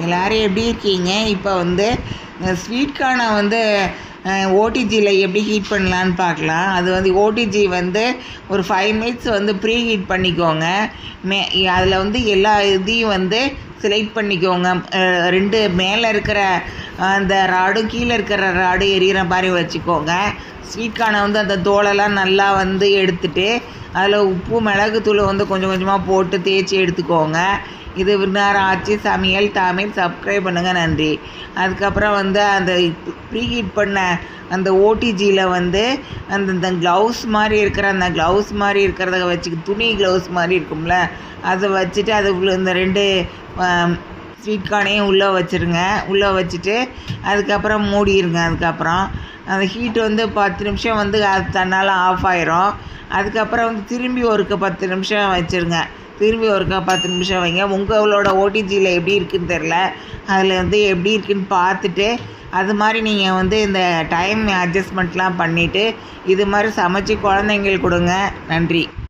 எல்லோரும் எப்படி இருக்கீங்க? இப்போ வந்து ஸ்வீட் கார்னை வந்து ஓடிஜியில் எப்படி ஹீட் பண்ணலான்னு பார்க்கலாம். அது வந்து ஓடிஜி வந்து ஒரு 5 மினிட்ஸ் வந்து ப்ரீ ஹீட் பண்ணிக்கோங்க. அதில் வந்து எல்லா இதையும் வந்து செலக்ட் பண்ணிக்கோங்க. 2 மேலே இருக்கிற அந்த ராடும் கீழே இருக்கிற ராடும் எரியிற மாதிரி வச்சுக்கோங்க. ஸ்வீட் கார்னை வந்து அந்த தோலெல்லாம் நல்லா வந்து எடுத்துட்டு அதில் உப்பு மிளகுத்தூள் வந்து கொஞ்சம் கொஞ்சமாக போட்டு தேய்ச்சி எடுத்துக்கோங்க. இது நேரம் ஆச்சு. சமையல் தமிழ் சப்ஸ்கிரைப் பண்ணுங்கள். நன்றி. அதுக்கப்புறம் வந்து அந்த ப்ரீஹீட் பண்ண அந்த ஓடிஜியில் வந்து அந்த க்ளவுஸ் மாதிரி இருக்கிற அந்த க்ளவுஸ் மாதிரி இருக்கிறத வச்சு துணி க்ளவுஸ் மாதிரி இருக்கும்ல, அதை வச்சுட்டு அது இந்த 2 ஸ்வீட் கார்னையும் உள்ளே வச்சுருங்க. உள்ளே வச்சுட்டு அதுக்கப்புறம் மூடிடுங்க. அதுக்கப்புறம் அந்த ஹீட் வந்து 10 நிமிஷம் வந்து அது தன்னால் ஆஃப் ஆயிரும். அதுக்கப்புறம் வந்து திரும்பி ஒருக்க 10 நிமிஷம் வச்சுருங்க. திரும்பி ஒருக்கா 10 நிமிஷம் வைங்க. உங்களோட ஓடிஜியில் எப்படி இருக்குதுன்னு தெரில, அதில் வந்து எப்படி இருக்குதுன்னு பார்த்துட்டு அது மாதிரி நீங்கள் வந்து இந்த டைம் அட்ஜஸ்ட்மெண்ட்லாம் பண்ணிவிட்டு இது மாதிரி சமைச்சி குழந்தைங்களுக்கு கொடுங்க. நன்றி.